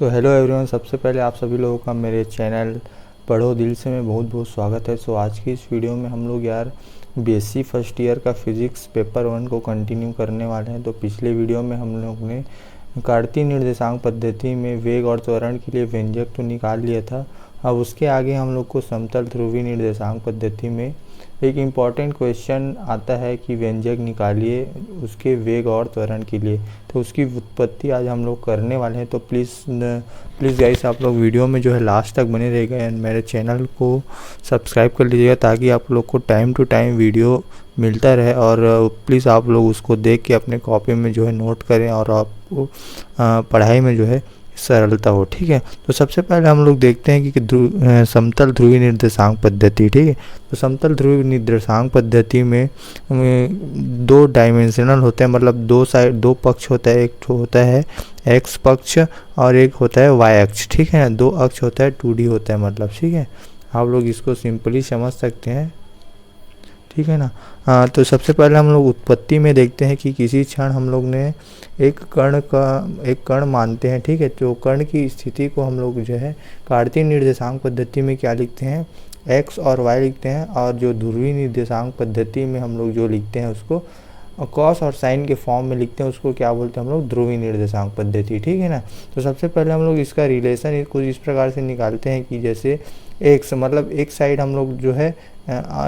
Hello everyone, सबसे पहले आप सभी लोगों का मेरे चैनल पढ़ो दिल से में बहुत बहुत स्वागत है। आज की इस वीडियो में हम लोग बीएससी फर्स्ट ईयर का फिज़िक्स पेपर 1 को कंटिन्यू करने वाले हैं। तो पिछले वीडियो में हम लोग ने कार्तीय निर्देशांक पद्धति में वेग और त्वरण के लिए व्यंजक तो निकाल लिया था। अब उसके आगे हम लोग को समतल ध्रुवीय निर्देशांक पद्धति में एक इम्पॉर्टेंट क्वेश्चन आता है कि व्यंजक निकालिए उसके वेग और त्वरण के लिए। तो उसकी व्युत्पत्ति आज हम लोग करने वाले हैं। तो प्लीज़ गाइस, आप लोग वीडियो में लास्ट तक बने रहिएगा एंड मेरे चैनल को सब्सक्राइब कर लीजिएगा ताकि आप लोग को टाइम टू टाइम वीडियो मिलता रहे। और प्लीज़ आप लोग उसको देख के अपने कॉपी में नोट करें और आपको पढ़ाई में सरलता हो। ठीक है, तो सबसे पहले हम लोग देखते हैं कि समतल ध्रुवीय निर्देशांक पद्धति। ठीक है, तो समतल ध्रुवीय निर्देशांक पद्धति में 2 डायमेंशनल होते हैं, मतलब दो पक्ष होता है। एक होता है एक्स पक्ष और एक होता है वाई अक्ष। ठीक है, 2 अक्ष होता है, 2D होता है मतलब। ठीक है, आप लोग इसको सिंपली समझ सकते हैं। ठीक है ना। तो सबसे पहले हम लोग उत्पत्ति में देखते हैं कि किसी क्षण हम लोग ने एक कण मानते हैं। ठीक है, तो कण की स्थिति को हम लोग कार्तीय निर्देशांक पद्धति में क्या लिखते हैं, एक्स और वाई लिखते हैं। और जो ध्रुवीय निर्देशांक पद्धति में हम लोग जो लिखते हैं उसको कॉस और साइन के फॉर्म में लिखते हैं, उसको क्या बोलते हैं हम लोग, ध्रुवीय निर्देशांक पद्धति। ठीक है ना। तो सबसे पहले हम लोग इसका रिलेशन कुछ इस प्रकार से निकालते हैं कि जैसे एक्स मतलब एक साइड हम लोग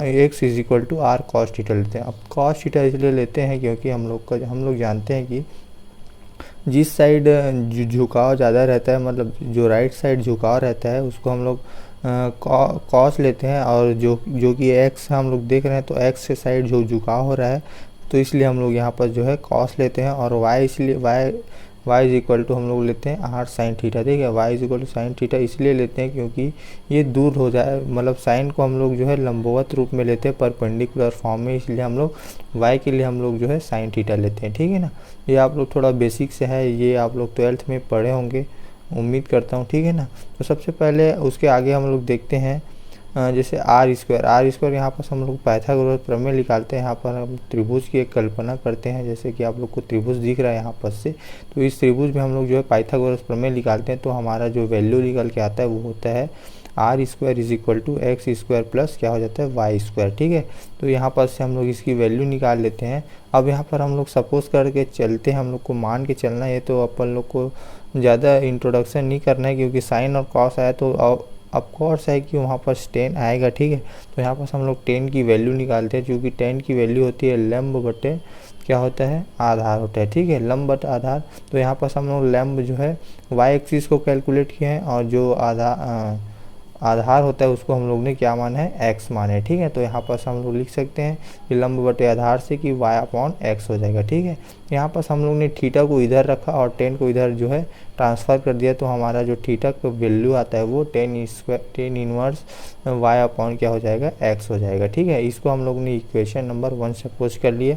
X is equal to R cos theta लेते हैं। अब कॉस थीटा इसलिए लेते हैं क्योंकि हम लोग जानते हैं कि जिस साइड झुकाव ज़्यादा रहता है, मतलब जो राइट साइड झुकाव रहता है, उसको हम लोग कॉस लेते हैं। और जो कि एक्स हम लोग देख रहे हैं, तो एक्स से साइड जो झुकाव हो रहा है, तो इसलिए हम लोग यहाँ पर कॉस लेते हैं। और वाई इसलिए वाई इज इक्वल टू हम लोग लेते हैं आर साइन थीटा। ठीक है, Y is equal to sine theta इसलिए लेते हैं क्योंकि ये दूर हो जाए, मतलब साइन को हम लोग लंबवत रूप में लेते हैं, परपेंडिकुलर फॉर्म में, इसलिए हम लोग वाई के लिए हम लोग साइन थीटा लेते हैं। ठीक है ना। ये आप लोग थोड़ा बेसिक से है, ये आप लोग 12th में पढ़े होंगे, उम्मीद करता हूँ। ठीक है ना। तो सबसे पहले उसके आगे हम लोग देखते हैं जैसे आर स्क्वायर यहाँ पर हम लोग पाइथागोरस प्रमेय निकालते हैं। यहाँ पर हम त्रिभुज की एक कल्पना करते हैं, जैसे कि आप लोग को त्रिभुज दिख रहा है यहाँ पर से। तो इस त्रिभुज में हम लोग पाइथागोरस प्रमेय निकालते हैं, तो हमारा जो वैल्यू निकल के आता है वो होता है R square is equal to X square plus क्या हो जाता है वाई स्क्वायर। ठीक है, तो यहाँ पर से हम लोग इसकी वैल्यू निकाल लेते हैं। अब यहाँ पर हम लोग सपोज करके चलते हैं, हम लोग को मान के चलना है, तो अपन लोग को ज़्यादा इंट्रोडक्शन नहीं करना है क्योंकि साइन और कॉस आया तो ऑफकोर्स है कि वहाँ पर टेन आएगा। ठीक है, तो यहाँ पर हम लोग टेन की वैल्यू निकालते हैं, क्योंकि टेन की वैल्यू होती है लंब बटे क्या होता है, आधार होता है। ठीक है, लंब बटे आधार। तो यहाँ पर हम लोग लंब वाई एक्सिस को कैलकुलेट किए हैं, और जो आधार होता है उसको हम लोग ने क्या माना है, एक्स माना है। ठीक है, तो यहाँ पर हम लोग लिख सकते हैं कि लंब बटे आधार से कि वाई अपॉन एक्स हो जाएगा। ठीक है, यहाँ पर हम लोग ने थीटा को इधर रखा और टेन को इधर ट्रांसफ़र कर दिया, तो हमारा जो थीटा का वैल्यू आता है वो टेन इनवर्स वाई अपॉन क्या हो जाएगा, एक्स हो जाएगा। ठीक है, इसको हम लोग ने इक्वेशन नंबर 1 सपोज कर लिया।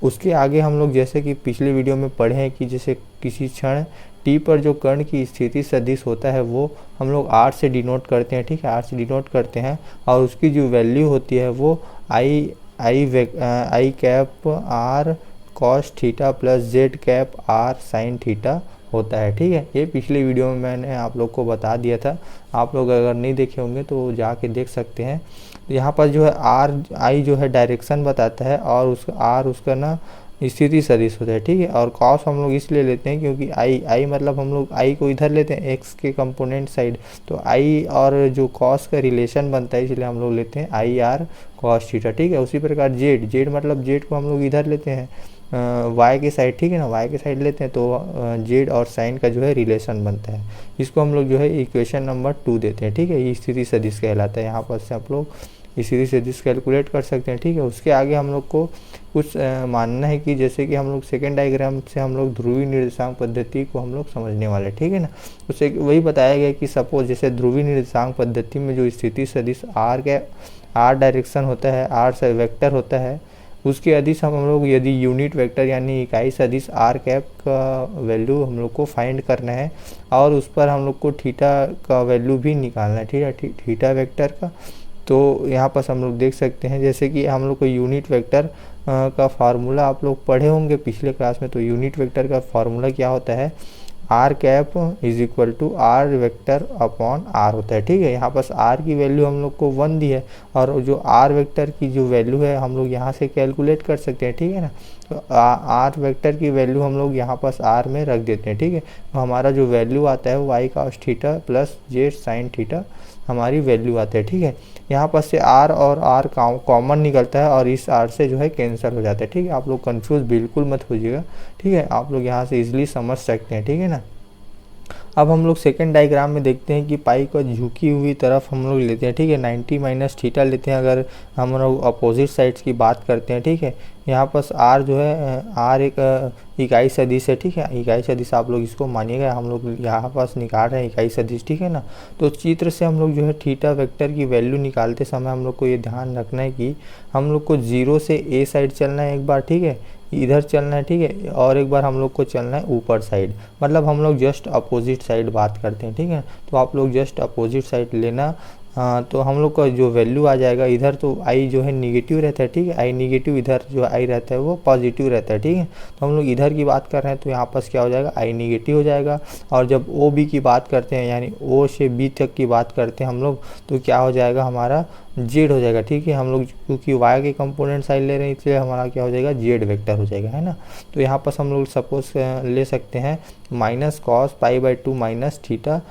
उसके आगे हम लोग जैसे कि पिछले वीडियो में पढ़े हैं कि जैसे किसी क्षण टी पर जो कण की स्थिति सदिश होता है वो हम लोग आर से डिनोट करते हैं। ठीक है, आर से डिनोट करते हैं, और उसकी जो वैल्यू होती है वो I cap R cos theta plus Z cap R sine theta होता है। ठीक है, ये पिछले वीडियो में मैंने आप लोग को बता दिया था, आप लोग अगर नहीं देखे होंगे तो जाके देख सकते हैं। यहाँ पर आर आई डायरेक्शन बताता है, और उसका ना स्थिति सदिश होता है। ठीक है, और कॉस हम लोग इसलिए लेते हैं क्योंकि आई मतलब हम लोग आई को इधर लेते हैं एक्स के कंपोनेंट साइड, तो आई और जो कॉस का रिलेशन बनता है, इसलिए हम लोग लेते हैं आई आर कॉस थीटा। ठीक है, उसी प्रकार जेड मतलब जेड को हम लोग इधर लेते हैं वाई के साइड। ठीक है ना, वाई के साइड लेते हैं, तो जेड और साइन का रिलेशन बनता है, इसको हम लोग इक्वेशन नंबर 2 देते हैं। ठीक है, ये स्थिति सदिश कहलाता है। यहाँ पर से आप लोग स्थिति सदिश कैलकुलेट कर सकते हैं। ठीक है, उसके आगे हम लोग को कुछ मानना है कि जैसे कि हम लोग सेकेंड डायग्राम से हम लोग ध्रुवीय निर्देशांक पद्धति को हम लोग समझने वाले। ठीक है ना, उससे वही बताया गया कि सपोज जैसे ध्रुवीय निर्देशांक पद्धति में जो स्थिति सदिश आर डायरेक्शन होता है, आर से वेक्टर होता है, उसके अदिश हम लोग यदि यूनिट वेक्टर यानी इकाई सदिश आर कैप का वैल्यू हम लोग को फाइंड करना है, और उस पर हम लोग को थीटा का वैल्यू भी निकालना है। ठीक है, थीटा वेक्टर का। तो यहाँ पर हम लोग देख सकते हैं जैसे कि हम लोग को यूनिट वेक्टर का फार्मूला आप लोग पढ़े होंगे पिछले क्लास में। तो यूनिट वेक्टर का फार्मूला क्या होता है, R cap is equal to R vector upon R होता है, ठीक है। यहाँ पास आर की वैल्यू हम लोग को 1 दी है और जो आर वेक्टर की जो वैल्यू है हम लोग यहाँ से कैलकुलेट कर सकते हैं, ठीक है ना। तो आर वेक्टर की वैल्यू हम लोग यहाँ पास आर में रख देते हैं, ठीक है। तो हमारा जो वैल्यू आता है वो I cos theta plus Z sine theta हमारी वैल्यू आती है, ठीक है। यहाँ पर से आर और आर कॉमन निकलता है और इस आर से जो है कैंसिल हो जाता है, ठीक है। आप लोग कंफ्यूज बिल्कुल मत होइएगा, ठीक है। आप लोग यहाँ से इजीली समझ सकते हैं, ठीक है ना। अब हम लोग सेकेंड डायग्राम में देखते हैं कि पाई को झुकी हुई तरफ हम लोग लेते हैं, ठीक है। 90 माइनस थीटा लेते हैं अगर हम लोग अपोजिट साइड्स की बात करते हैं, ठीक है। यहाँ पर आर जो है आर एक इकाई सदिश है, ठीक है। इकाई सदिश आप लोग इसको मानिएगा, हम लोग यहाँ पास निकाल रहे हैं इकाई सदिश, ठीक है ना। तो चित्र से हम लोग जो है थीटा वेक्टर की वैल्यू निकालते समय हम लोग को ये ध्यान रखना है कि हम लोग को 0 से ए साइड चलना है एक बार, ठीक है, इधर चलना है, ठीक है, और एक बार हम लोग को चलना है ऊपर साइड, मतलब हम लोग जस्ट अपोजिट साइड बात करते हैं, ठीक है। तो आप लोग जस्ट अपोजिट साइड लेना। तो हम लोग का जो वैल्यू आ जाएगा इधर तो आई जो है निगेटिव रहता है, ठीक है। आई निगेटिव, इधर जो आई रहता है वो पॉजिटिव रहता है, ठीक है। तो हम लोग इधर की बात कर रहे हैं तो यहाँ पास क्या हो जाएगा, आई निगेटिव हो जाएगा। और जब ओ बी की बात करते हैं यानी ओ से बी तक की बात करते हैं हम लोग तो क्या हो जाएगा, हमारा जेड हो जाएगा, ठीक है। हम लोग क्योंकि वाई के कंपोनेंट साइड ले रहे हैं इसलिए हमारा क्या हो जाएगा, जेड वेक्टर हो जाएगा, है ना। तो यहाँ पास हम लोग सपोज ले सकते हैं minus cos pi by 2 minus theta,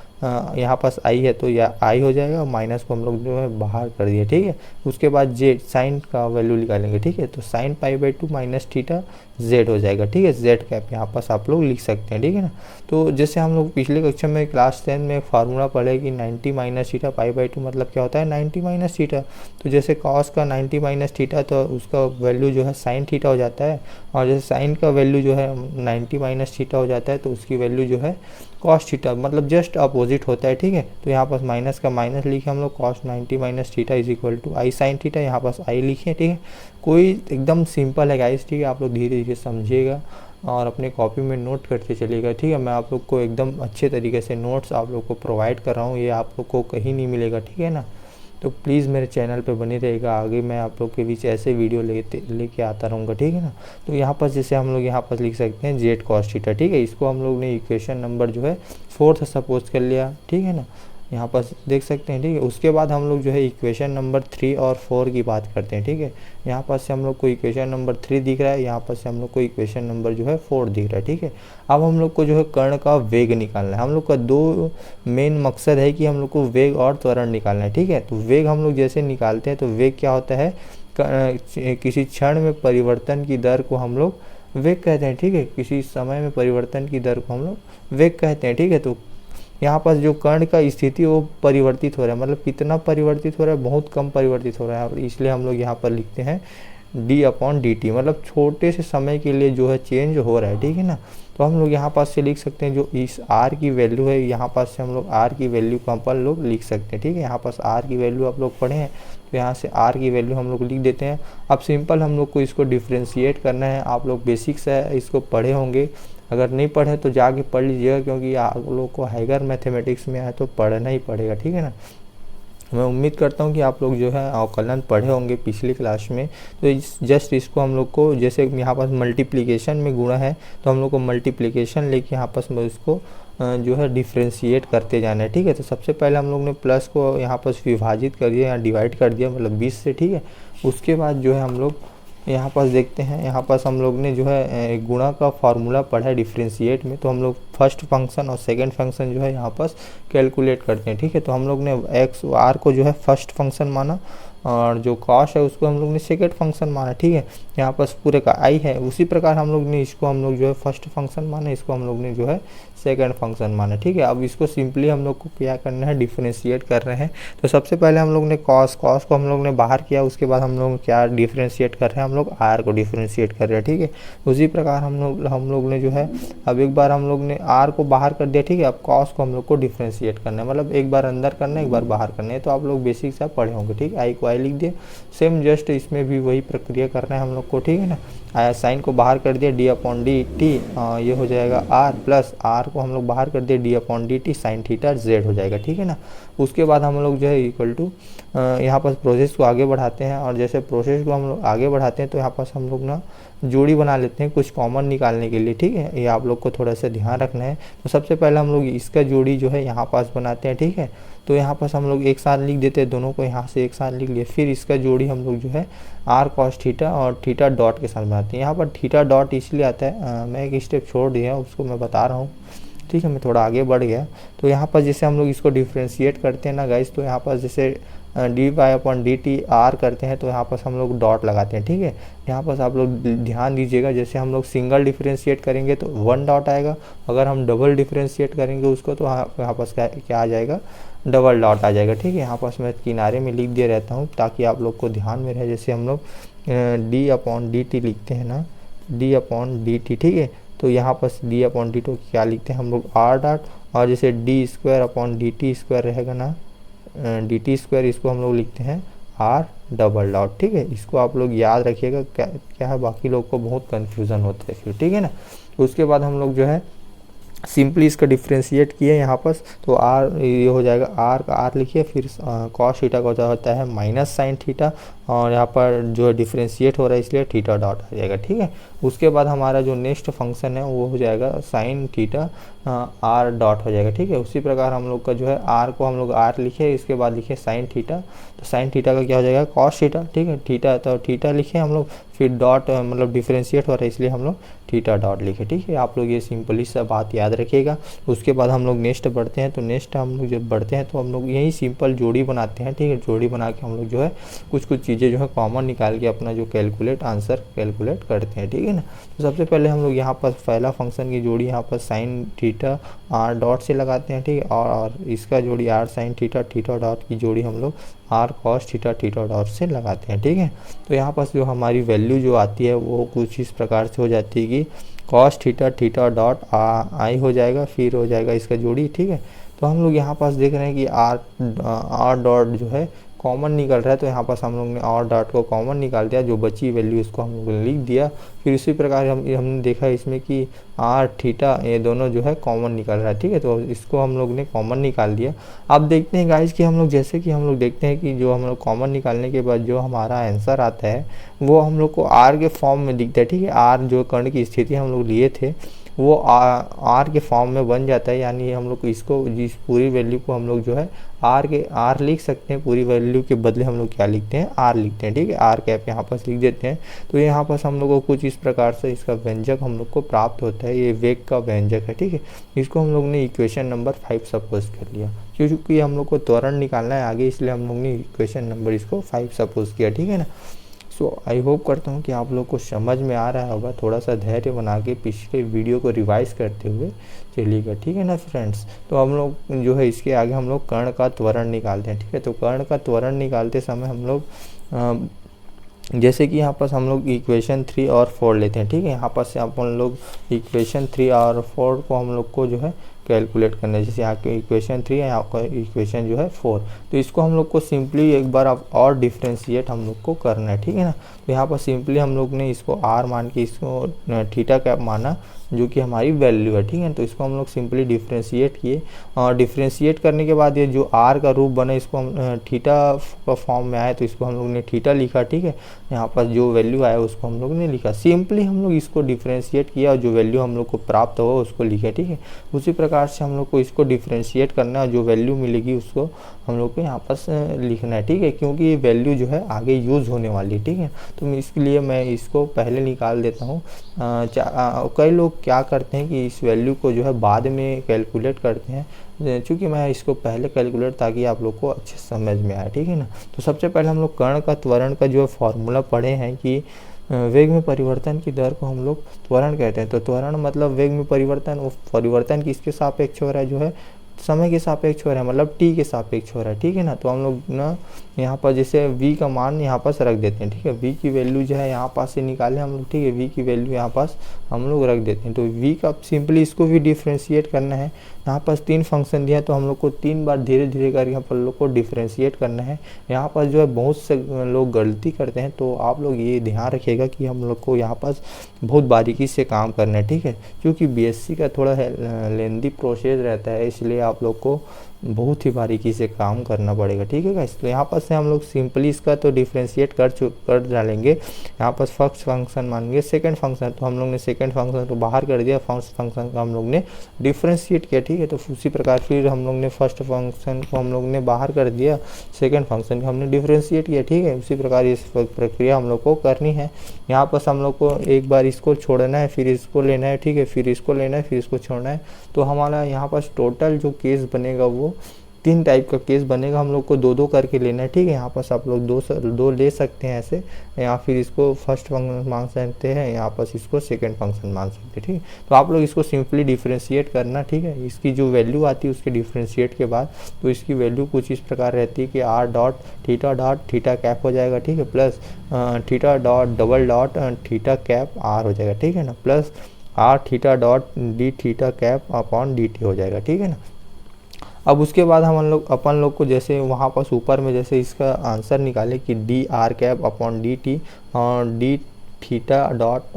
यहाँ पास आई है तो यह आई हो जाएगा और माइनस को हम लोग जो है बाहर कर दिए, ठीक है। उसके बाद जेड साइन का वैल्यू निकालेंगे, ठीक है। तो sine pi by 2 minus theta Z हो जाएगा, ठीक है। जेड कैप यहाँ पास आप लोग लिख सकते हैं, ठीक है ना। तो जैसे हम लोग पिछले कक्षा में क्लास 10 में एक फार्मूला पढ़े कि 90 माइनस थीटा पाई बाई 2 मतलब क्या होता है, 90 माइनस थीटा। तो जैसे कॉस का 90 माइनस थीटा तो उसका वैल्यू जो है साइन थीटा हो जाता है, और जैसे साइन का वैल्यू जो है 90 माइनस थीटा हो जाता है तो उसकी वैल्यू जो है कॉस थीटा, मतलब जस्ट अपोजिट होता है, ठीक है। तो यहाँ पास माइनस का माइनस लिखे हम लोग, cos 90 minus theta is equal to I sine theta, यहाँ पास आई लिखे, ठीक है। कोई एकदम सिंपल है गाइस, ठीक है। आप लोग धीरे धीरे समझिएगा और अपने कॉपी में नोट करते चलिएगा, ठीक है। मैं आप लोग को एकदम अच्छे तरीके से नोट्स आप लोग को प्रोवाइड कर रहा हूँ, ये आप लोग को कहीं नहीं मिलेगा, ठीक है ना। तो प्लीज़ मेरे चैनल पे बने रहेगा, आगे मैं आप लोग के बीच ऐसे वीडियो लेके आता रहूँगा, ठीक है ना। तो यहाँ पर जैसे हम लोग यहाँ पर लिख सकते हैं जेड कॉस थीटा, ठीक है। इसको हम लोग ने इक्वेशन नंबर जो है 4 सपोज कर लिया, ठीक है ना। यहाँ पर देख सकते हैं, ठीक है। उसके बाद हम लोग जो है इक्वेशन नंबर 3 और 4 की बात करते हैं, ठीक है। यहाँ पर से हम लोग को इक्वेशन नंबर 3 दिख रहा है, यहाँ पर से हम लोग को इक्वेशन नंबर जो है 4 दिख रहा है, ठीक है। अब हम लोग को जो है कर्ण का वेग निकालना है। हम लोग का दो मेन मकसद है कि हम लोग को वेग और त्वरण निकालना है, ठीक है। तो वेग हम लोग जैसे निकालते हैं तो वेग क्या होता है, किसी क्षण में परिवर्तन की दर को हम लोग वेग कहते हैं, ठीक है। किसी समय में परिवर्तन की दर को हम लोग वेग कहते हैं, ठीक है। तो यहाँ पर जो कर्ण का स्थिति वो परिवर्तित हो रहा है, मतलब कितना परिवर्तित हो रहा है, बहुत कम परिवर्तित हो रहा है, और इसलिए हम लोग यहाँ पर लिखते हैं डी अपॉन डी टी, मतलब छोटे से समय के लिए जो है चेंज हो रहा है, ठीक है ना। तो हम लोग यहाँ पास से लिख सकते हैं जो इस आर की वैल्यू है, यहाँ पास से हम लोग आर की वैल्यू को अपन लोग लिख सकते हैं, ठीक है। यहाँ पास आर की वैल्यू आप लोग पढ़े हैं तो यहाँ से आर की वैल्यू हम लोग लिख देते हैं। अब सिंपल हम लोग को इसको डिफ्रेंशिएट करना है। आप लोग बेसिक्स है इसको पढ़े होंगे, अगर नहीं पढ़े तो जाके पढ़ लीजिएगा, क्योंकि आप लोग को हाइगर मैथमेटिक्स में आए तो पढ़ना ही पड़ेगा, ठीक है ना। मैं उम्मीद करता हूँ कि आप लोग जो है अवकलन पढ़े होंगे पिछली क्लास में। तो जस्ट इसको हम लोग को जैसे यहाँ पास मल्टीप्लिकेशन में गुणा है तो हम लोग को मल्टीप्लिकेशन लेके यहाँ पास इसको जो है डिफ्रेंशिएट करते जाना है, ठीक है। तो सबसे पहले हम लोग ने प्लस को यहाँ पास विभाजित कर दिया या डिवाइड कर दिया, मतलब 20 से, ठीक है। उसके बाद जो है हम लोग यहाँ पास देखते हैं, यहाँ पास हम लोग ने जो है गुणा का फार्मूला पढ़ा है डिफ्रेंशिएट में, तो हम लोग फर्स्ट फंक्शन और सेकंड फंक्शन जो है यहाँ पास कैलकुलेट करते हैं, ठीक है। तो हम लोग ने एक्स आर को जो है फर्स्ट फंक्शन माना और जो कॉस है उसको हम लोग ने सेकंड फंक्शन माना, ठीक है। यहाँ पास पूरे का आई है, उसी प्रकार हम लोग ने इसको हम लोग जो है फर्स्ट फंक्शन माना, इसको हम लोग ने जो है सेकंड फंक्शन माना, ठीक है। अब इसको सिंपली हम लोग को क्या करना है, डिफ्रेंशिएट कर रहे हैं। तो सबसे पहले हम लोग ने कॉस को हम लोग ने बाहर किया, उसके बाद हम लोग क्या डिफ्रेंशिएट कर रहे हैं, हम लोग आर को डिफ्रेंशिएट कर रहे हैं, ठीक है। उसी प्रकार हम लोग ने जो है अब एक बार हम लोग ने आर को बाहर कर दिया, ठीक है। अब कॉस को हम लोग को डिफ्रेंशिएट करना है, मतलब एक बार अंदर करना है एक बार बाहर करना है। तो आप लोग बेसिक से पढ़े होंगे, ठीक है। आई को आई लिख दिए, सेम जस्ट इसमें भी वही प्रक्रिया करना है हम लोग को, ठीक है ना। साइन को बाहर कर दिया डी अपॉन डी टी, ये हो जाएगा आर, प्लस आर को हम लोग बाहर कर दिए D upon D T sine theta Z हो जाएगा, ठीक है ना। उसके बाद हम लोग जो है इक्वल टू यहाँ पर प्रोसेस को आगे बढ़ाते हैं, और जैसे प्रोसेस को हम लोग आगे बढ़ाते हैं तो यहाँ पास हम लोग ना जोड़ी बना लेते हैं कुछ कॉमन निकालने के लिए, ठीक है। ये आप लोग को थोड़ा सा ध्यान रखना है। तो सबसे पहले हम लोग इसका जोड़ी जो है यहाँ पास बनाते हैं, ठीक है। तो यहाँ पास हम लोग एक साथ लिख देते हैं, दोनों को यहाँ से एक साथ लिख लिए। फिर इसका जोड़ी हम लोग जो है आर कॉस थीटा और थीटा डॉट के साथ बनाते हैं। यहाँ पर थीटा डॉट इसलिए आता है, मैं एक स्टेप छोड़ दिया उसको मैं बता रहा हूँ, ठीक है। मैं थोड़ा आगे बढ़ गया। तो यहाँ पर जैसे हम लोग इसको डिफ्रेंशिएट करते हैं ना गाइस, तो यहाँ पर जैसे D Y upon D T R करते हैं तो यहाँ पर हम लोग डॉट लगाते हैं, ठीक है। यहाँ पर आप लोग ध्यान दीजिएगा, जैसे हम लोग सिंगल डिफ्रेंशिएट करेंगे तो 1 डॉट आएगा, अगर हम डबल डिफ्रेंशिएट करेंगे उसको तो यहाँ पर क्या आ जाएगा, डबल डॉट आ जाएगा, ठीक है। यहाँ पर मैं किनारे में लिख दिए रहता हूँ ताकि आप लोग को ध्यान में रहे। जैसे हम लोग डी अपॉन डी टी लिखते हैं ना, डी अपॉन डी टी, ठीक है। तो यहाँ पर डी अपॉन डी तो क्या लिखते हैं हम लोग आर डॉट, और जैसे D square upon D T square रहेगा ना, डी टी स्क्वायर, इसको हम लोग लिखते हैं आर डबल डॉट, ठीक है। इसको आप लोग याद रखिएगा, क्या है बाकी लोग को बहुत कन्फ्यूज़न होता है फिर, ठीक है ना। उसके बाद हम लोग जो है सिंपली इसका डिफ्रेंशिएट किए यहाँ पर, तो आर ये हो जाएगा, आर का आर लिखिए, फिर कॉस थीटा का जो होता है माइनस साइन थीटा, और यहाँ पर जो डिफ्रेंशिएट हो रहा है इसलिए थीटा डॉट आ जाएगा, ठीक है। उसके बाद हमारा जो नेक्स्ट फंक्शन है वो हो जाएगा साइन थीटा आर डॉट हो जाएगा, ठीक है। उसी प्रकार हम लोग का जो है आर को हम लोग आर लिखे, इसके बाद लिखे साइन थीटा, तो साइन थीटा का क्या हो जाएगा, कॉस थीटा, ठीक है। थीटा तो थीटा लिखे हम लोग, फिर डॉट मतलब डिफ्रेंशिएट हो रहा है इसलिए हम लोग थीटा डॉट लिखे, ठीक है। आप लोग ये सिंपली सा बात याद रखिएगा। उसके बाद हम लोग नेक्स्ट बढ़ते हैं, तो नेक्स्ट हम लोग जब बढ़ते हैं तो हम लोग यही सिंपल जोड़ी बनाते हैं, ठीक है। जोड़ी बना के हम लोग जो है कुछ चीज़ें जो है कॉमन निकाल के अपना जो आंसर कैलकुलेट करते हैं, ठीक है ना। तो सबसे पहले हम लोग यहाँ पर पहला फंक्शन की जोड़ी यहाँ पर साइन थीटा आर डॉट से लगाते हैं, ठीक है। और इसका जोड़ी r sine theta theta dot की जोड़ी हम लोग r cos theta theta dot से लगाते हैं, ठीक है। तो यहाँ पर जो हमारी वैल्यू जो आती है वो कुछ इस प्रकार से हो जाती है कि cos theta theta dot I हो जाएगा, फिर हो जाएगा इसका जोड़ी, ठीक है। तो हम लोग यहाँ पास देख रहे हैं कि आर डॉट जो है कॉमन निकल रहा है, तो यहाँ पास हम लोग ने आर डॉट को कॉमन निकाल दिया, जो बची वैल्यू इसको हम लोग ने लिख दिया। फिर इसी प्रकार हमने देखा इसमें कि आर थीटा ये दोनों जो है कॉमन निकल रहा है, ठीक है। तो इसको हम लोग ने कॉमन निकाल दिया। अब देखते हैं गाइस कि हम लोग जैसे कि हम लोग देखते हैं कि जो हम लोग कॉमन निकालने के बाद जो हमारा आंसर आता है वो हम लोग को आर के फॉर्म में दिखता है, ठीक है। आर जो कर्ण की स्थिति हम लोग लिए थे वो आर के फॉर्म में बन जाता है, यानी हम लोग इसको जिस पूरी वैल्यू को हम लोग जो है आर लिख सकते हैं, पूरी वैल्यू के बदले हम लोग क्या लिखते हैं, आर लिखते हैं, ठीक है। आर कैप यहाँ पर लिख देते हैं। तो यहाँ पर हम लोग को कुछ इस प्रकार से इसका व्यंजक हम लोग को प्राप्त होता है, ये वेग का व्यंजक है, ठीक है। इसको हम लोग ने इक्वेशन नंबर 5 सपोज कर लिया, क्योंकि हम लोग को त्वरण निकालना है आगे, इसलिए हम लोग ने इक्वेशन नंबर इसको 5 सपोज किया, ठीक है ना। सो आई होप करता हूँ कि आप लोग को समझ में आ रहा होगा। थोड़ा सा धैर्य बना के पिछले वीडियो को रिवाइज करते हुए चलिएगा, ठीक है ना फ्रेंड्स। तो हम लोग जो है इसके आगे हम लोग कर्ण का त्वरण निकालते हैं, ठीक है। तो कर्ण का त्वरण निकालते समय हम लोग जैसे कि यहाँ पर हम लोग इक्वेशन 3 और 4 लेते हैं, ठीक है। यहाँ पर से अपन लोग इक्वेशन 3 और 4 को हम लोग को जो है कैलकुलेट करना है। जैसे यहाँ के इक्वेशन 3 है, यहाँ का इक्वेशन जो है 4, तो इसको हम लोग को सिंपली एक बार अब और डिफ्रेंशिएट हम लोग को करना है, ठीक है ना। तो यहाँ पर सिंपली हम लोग ने इसको आर मान के इसको थीटा कैप माना, जो कि हमारी वैल्यू है, ठीक है। तो इसको हम लोग सिंपली डिफ्रेंशिएट किए, और डिफ्रेंशिएट करने के बाद ये जो आर का रूप बना इसको हम थीटा का फॉर्म में आए तो इसको हम लोग ने थीटा लिखा, ठीक है। यहाँ पर जो वैल्यू आया उसको हम लोग ने लिखा, सिंपली हम लोग इसको डिफ्रेंशिएट किया और जो वैल्यू हम लोग को प्राप्त हुआ उसको लिखे, ठीक है। उसी प्रकार से हम लोग को इसको डिफ्रेंशिएट करना है, जो वैल्यू मिलेगी उसको हम लोग को यहाँ पर लिखना है, ठीक है, क्योंकि ये वैल्यू जो है आगे यूज़ होने वाली है, ठीक है। तो इसके लिए मैं इसको पहले निकाल देता हूँ। कई लोग क्या करते हैं कि इस वैल्यू को जो है बाद में कैलकुलेट करते हैं, चूँकि मैं इसको पहले कैलकुलेट ताकि आप लोग को अच्छे समझ में आए, ठीक है ना। तो सबसे पहले हम लोग कर्ण का त्वरण का जो फॉर्मूला पढ़े हैं कि वेग में परिवर्तन की दर को हम लोग त्वरण कहते हैं। तो त्वरण मतलब वेग में परिवर्तन, वो परिवर्तन किसके सापेक्ष हो रहा है, जो है समय के सापेक्ष हो रहा है, मतलब टी के सापेक्ष हो रहा है, ठीक है ना। तो हम लोग ना यहाँ पर जैसे v का मान यहाँ पास रख देते हैं, ठीक है। v की वैल्यू जो है यहाँ पास से निकाले हम लोग, ठीक है। v की वैल्यू यहाँ पास हम लोग रख देते हैं। तो v का सिंपली इसको भी डिफ्रेंशिएट करना है। यहाँ पास 3 फंक्शन दिया है तो हम लोग को 3 बार धीरे धीरे कर यहाँ पर लोग को डिफ्रेंशिएट करना है। यहाँ पर जो है बहुत से लोग गलती करते हैं, तो आप लोग ये ध्यान रखिएगा कि हम लोग को यहाँ पास बहुत बारीकी से काम करना है, ठीक है। क्योंकि BSc का थोड़ा लेंदी प्रोसेस रहता है, इसलिए आप आप लोग को बहुत ही बारीकी से काम करना पड़ेगा, ठीक है गाइस। तो यहाँ पर से हम लोग सिंपली इसका तो डिफ्रेंशिएट कर डालेंगे। यहाँ पर फर्स्ट फंक्शन मानेंगे सेकंड फंक्शन, तो हम लोग ने सेकंड फंक्शन को बाहर कर दिया, फर्स्ट फंक्शन का हम लोग ने डिफ्रेंशिएट किया, ठीक है। तो उसी प्रकार फिर हम लोग ने फर्स्ट फंक्शन को हम लोग ने बाहर कर दिया, सेकंड फंक्शन को हमने डिफ्रेंशिएट किया, ठीक है। उसी प्रकार इस प्रक्रिया हम लोग को करनी है। यहाँ पर हम लोग को एक बार इसको छोड़ना है, फिर इसको लेना है, ठीक है, फिर इसको लेना है, फिर इसको छोड़ना है। तो हमारा यहाँ पर टोटल जो केस बनेगा वो 3 टाइप का केस बनेगा। हम लोग को 2-2 करके लेना है, ठीक है। यहाँ पर आप लोग 2 ले सकते हैं ऐसे, या फिर इसको फर्स्ट फंक्शन मान सकते हैं, यहाँ पर इसको सेकंड फंक्शन मान सकते हैं, ठीक है। तो आप लोग इसको सिंपली डिफ्रेंशिएट करना, ठीक है। इसकी जो वैल्यू आती है उसके डिफ्रेंशिएट के बाद, तो इसकी वैल्यू कुछ इस प्रकार रहती है कि r डॉट थीटा कैप हो जाएगा, ठीक है, plus theta dot double dot theta cap r हो जाएगा, ठीक है ना, plus r theta dot D theta cap upon dt हो जाएगा, ठीक है ना। अब उसके बाद अपन लोग को जैसे वहाँ पर ऊपर में जैसे इसका आंसर निकाले कि D R cap upon D T D theta dot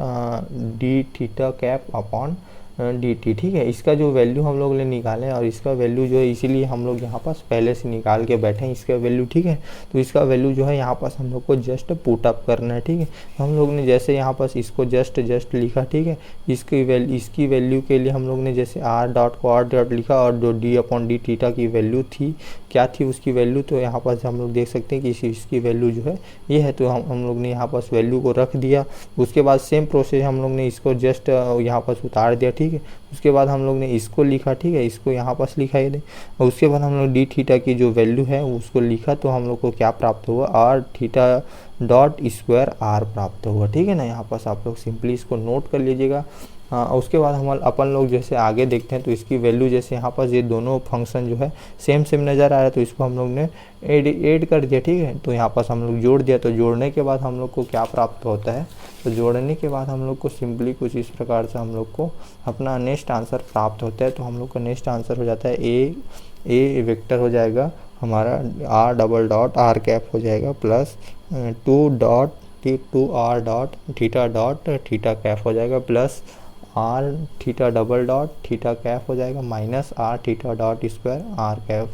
D theta cap upon D T, ठीक है। इसका जो वैल्यू हम लोग ने निकाले और इसका वैल्यू जो है इसीलिए हम लोग यहाँ पास पहले से निकाल के बैठे हैं इसका वैल्यू, ठीक है। तो इसका वैल्यू जो है यहाँ पास हम लोग को जस्ट पुट अप करना है, ठीक है। हम लोग ने जैसे यहाँ पास इसको जस्ट लिखा, ठीक है। इसकी वैल्यू के लिए हम लोग ने जैसे आर डॉट लिखा और जो डी अपॉन डी थीटा की वैल्यू थी क्या थी उसकी वैल्यू, तो यहाँ पास हम लोग देख सकते हैं कि इसकी वैल्यू जो है ये है। तो हम लोग ने यहाँ पास वैल्यू को रख दिया। उसके बाद सेम प्रोसेस हम लोग ने इसको जस्ट यहाँ पास उतार दिया, ठीक है। उसके बाद हम लोग ने इसको लिखा, ठीक है, इसको यहाँ पास लिखा ही नहीं। और उसके बाद हम लोग डी थीटा की जो वैल्यू है उसको लिखा, तो हम लोग को क्या प्राप्त हुआ, r theta dot square r प्राप्त हुआ, ठीक है ना। यहाँ पास आप लोग सिंपली इसको नोट कर लीजिएगा। उसके बाद हम अपन लोग जैसे आगे देखते हैं तो इसकी वैल्यू जैसे यहाँ पास ये दोनों फंक्शन जो है सेम नज़र आ रहा है, तो इसको हम लोग ने ऐड कर दिया, ठीक है। तो यहाँ पास हम लोग जोड़ दिया। तो जोड़ने के बाद हम लोग को क्या प्राप्त होता है, तो जोड़ने के बाद हम लोग को सिंपली कुछ इस प्रकार से हम लोग को अपना नेक्स्ट आंसर प्राप्त होता है। तो हम लोग का नेक्स्ट आंसर हो जाता है ए वेक्टर हो जाएगा हमारा r double dot r cap हो जाएगा plus 2 r dot theta cap हो जाएगा plus r theta double dot theta cap हो जाएगा minus r theta dot square r cap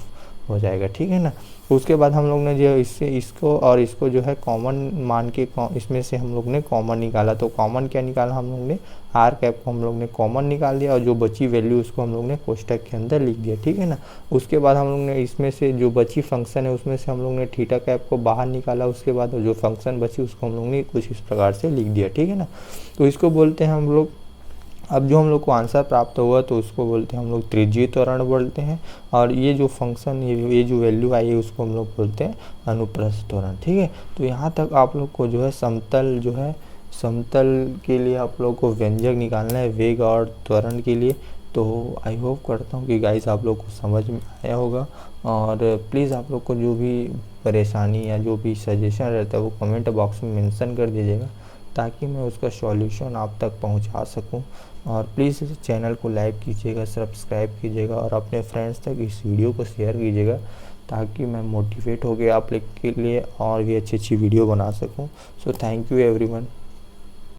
हो जाएगा, ठीक है ना। उसके बाद हम लोग ने जो इसको और इसको जो है कॉमन मान के इसमें से हम लोग ने कॉमन निकाला। तो कॉमन क्या निकाला हम लोग ने, आर कैप को हम लोग ने कॉमन निकाल दिया और जो बची वैल्यू उसको हम लोग ने कोष्टक के अंदर लिख दिया, ठीक है ना। उसके बाद हम लोग ने इसमें से जो बची फंक्शन है उसमें से हम लोग ने थीटा कैप को बाहर निकाला। उसके बाद जो फंक्शन बची उसको हम लोग ने कुछ इस प्रकार से लिख दिया, ठीक है ना। तो इसको बोलते हैं हम लोग, अब जो हम लोग को आंसर प्राप्त हुआ तो उसको बोलते हैं हम लोग त्रिज्यीय त्वरण बोलते हैं। और ये जो फंक्शन ये जो वैल्यू आई है उसको हम लोग बोलते हैं अनुप्रस्थ त्वरण, ठीक है। तो यहाँ तक आप लोग को जो है समतल के लिए आप लोग को व्यंजक निकालना है वेग और त्वरण के लिए। तो आई होप करता हूँ कि गाइस आप लोग को समझ में आया होगा। और प्लीज़ आप लोग को जो भी परेशानी या जो भी सजेशन रहता है वो कमेंट बॉक्स में मेंशन कर दीजिएगा ताकि मैं उसका सॉल्यूशन आप तक पहुंचा सकूं। और प्लीज़ इस चैनल को लाइक कीजिएगा, सब्सक्राइब कीजिएगा और अपने फ्रेंड्स तक इस वीडियो को शेयर कीजिएगा ताकि मैं मोटिवेट होकर आप लोग के लिए और भी अच्छी वीडियो बना सकूं। So thank you everyone.